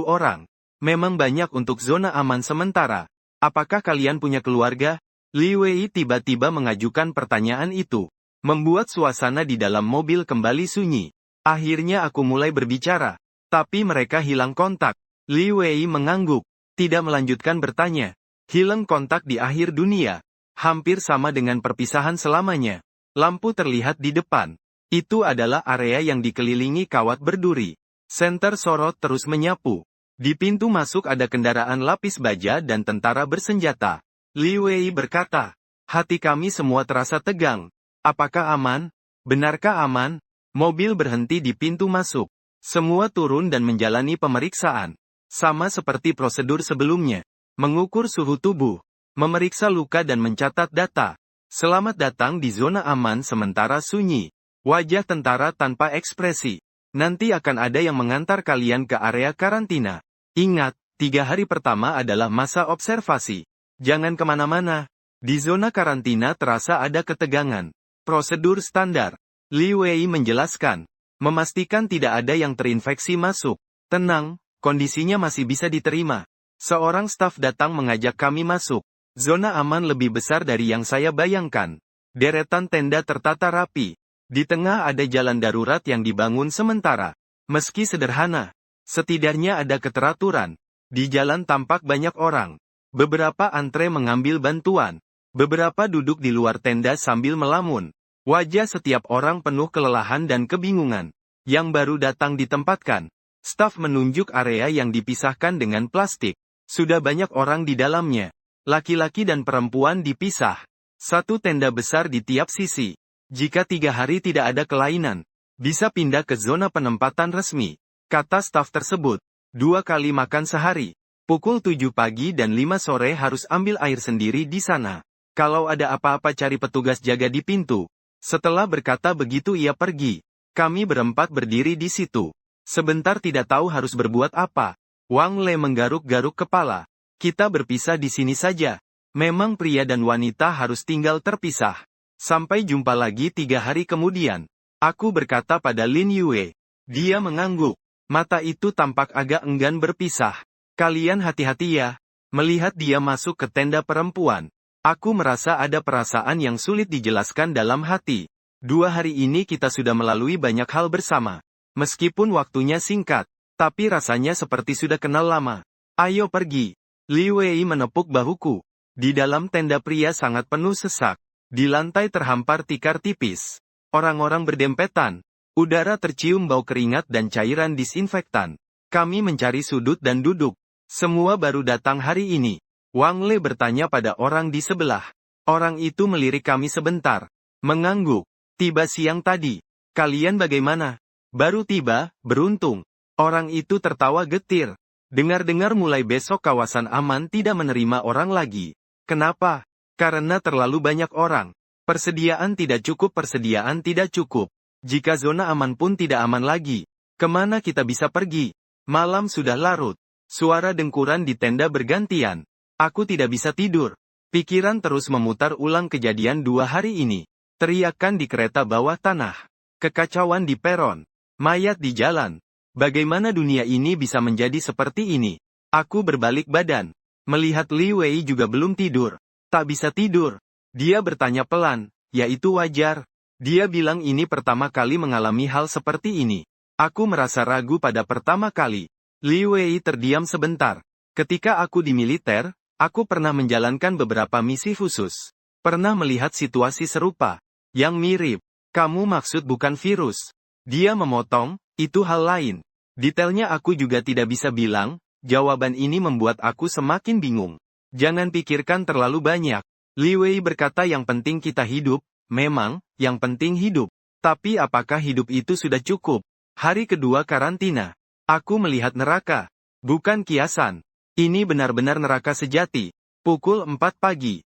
orang. Memang banyak untuk zona aman sementara. Apakah kalian punya keluarga? Li Wei tiba-tiba mengajukan pertanyaan itu. Membuat suasana di dalam mobil kembali sunyi. Akhirnya aku mulai berbicara. Tapi mereka hilang kontak. Li Wei mengangguk. Tidak melanjutkan bertanya. Hilang kontak di akhir dunia. Hampir sama dengan perpisahan selamanya. Lampu terlihat di depan. Itu adalah area yang dikelilingi kawat berduri. Senter sorot terus menyapu. Di pintu masuk ada kendaraan lapis baja dan tentara bersenjata. Li Wei berkata, hati kami semua terasa tegang. Apakah aman? Benarkah aman? Mobil berhenti di pintu masuk. Semua turun dan menjalani pemeriksaan. Sama seperti prosedur sebelumnya. Mengukur suhu tubuh. Memeriksa luka dan mencatat data. Selamat datang di zona aman sementara sunyi. Wajah tentara tanpa ekspresi. Nanti akan ada yang mengantar kalian ke area karantina. Ingat, 3 hari pertama adalah masa observasi. Jangan kemana-mana. Di zona karantina terasa ada ketegangan. Prosedur standar. Li Wei menjelaskan. Memastikan tidak ada yang terinfeksi masuk. Tenang, kondisinya masih bisa diterima. Seorang staf datang mengajak kami masuk. Zona aman lebih besar dari yang saya bayangkan. Deretan tenda tertata rapi. Di tengah ada jalan darurat yang dibangun sementara. Meski sederhana, setidaknya ada keteraturan. Di jalan tampak banyak orang. Beberapa antre mengambil bantuan. Beberapa duduk di luar tenda sambil melamun. Wajah setiap orang penuh kelelahan dan kebingungan. Yang baru datang ditempatkan. Staf menunjuk area yang dipisahkan dengan plastik. Sudah banyak orang di dalamnya. Laki-laki dan perempuan dipisah. Satu tenda besar di tiap sisi. Jika 3 hari tidak ada kelainan, bisa pindah ke zona penempatan resmi. Kata staf tersebut. 2 kali makan sehari. Pukul 7 pagi dan 5 sore harus ambil air sendiri di sana. Kalau ada apa-apa cari petugas jaga di pintu. Setelah berkata begitu ia pergi. Kami berempat berdiri di situ. Sebentar tidak tahu harus berbuat apa. Wang Le menggaruk-garuk kepala. Kita berpisah di sini saja. Memang pria dan wanita harus tinggal terpisah. Sampai jumpa lagi 3 hari kemudian. Aku berkata pada Lin Yue. Dia mengangguk. Mata itu tampak agak enggan berpisah. Kalian hati-hati ya. Melihat dia masuk ke tenda perempuan. Aku merasa ada perasaan yang sulit dijelaskan dalam hati. 2 hari ini kita sudah melalui banyak hal bersama. Meskipun waktunya singkat, tapi rasanya seperti sudah kenal lama. Ayo pergi. Li Wei menepuk bahuku. Di dalam tenda pria sangat penuh sesak. Di lantai terhampar tikar tipis. Orang-orang berdempetan. Udara tercium bau keringat dan cairan disinfektan. Kami mencari sudut dan duduk. Semua baru datang hari ini. Wang Le bertanya pada orang di sebelah. Orang itu melirik kami sebentar. Mengangguk. Tiba siang tadi. Kalian bagaimana? Baru tiba, beruntung. Orang itu tertawa getir. Dengar-dengar mulai besok kawasan aman tidak menerima orang lagi. Kenapa? Karena terlalu banyak orang. Persediaan tidak cukup. Jika zona aman pun tidak aman lagi. Kemana kita bisa pergi? Malam sudah larut. Suara dengkuran di tenda bergantian. Aku tidak bisa tidur. Pikiran terus memutar ulang kejadian 2 hari ini. Teriakan di kereta bawah tanah. Kekacauan di peron. Mayat di jalan. Bagaimana dunia ini bisa menjadi seperti ini? Aku berbalik badan. Melihat Li Wei juga belum tidur. Tak bisa tidur. Dia bertanya pelan, yaitu wajar. Dia bilang ini pertama kali mengalami hal seperti ini. Aku merasa ragu pada pertama kali. Li Wei terdiam sebentar. Ketika aku di militer, aku pernah menjalankan beberapa misi khusus. Pernah melihat situasi serupa. Yang mirip. Kamu maksud bukan virus. Dia memotong, itu hal lain. Detailnya aku juga tidak bisa bilang, jawaban ini membuat aku semakin bingung. Jangan pikirkan terlalu banyak. Li Wei berkata yang penting kita hidup, memang, yang penting hidup. Tapi apakah hidup itu sudah cukup? Hari kedua karantina. Aku melihat neraka. Bukan kiasan. Ini benar-benar neraka sejati. Pukul 4 pagi.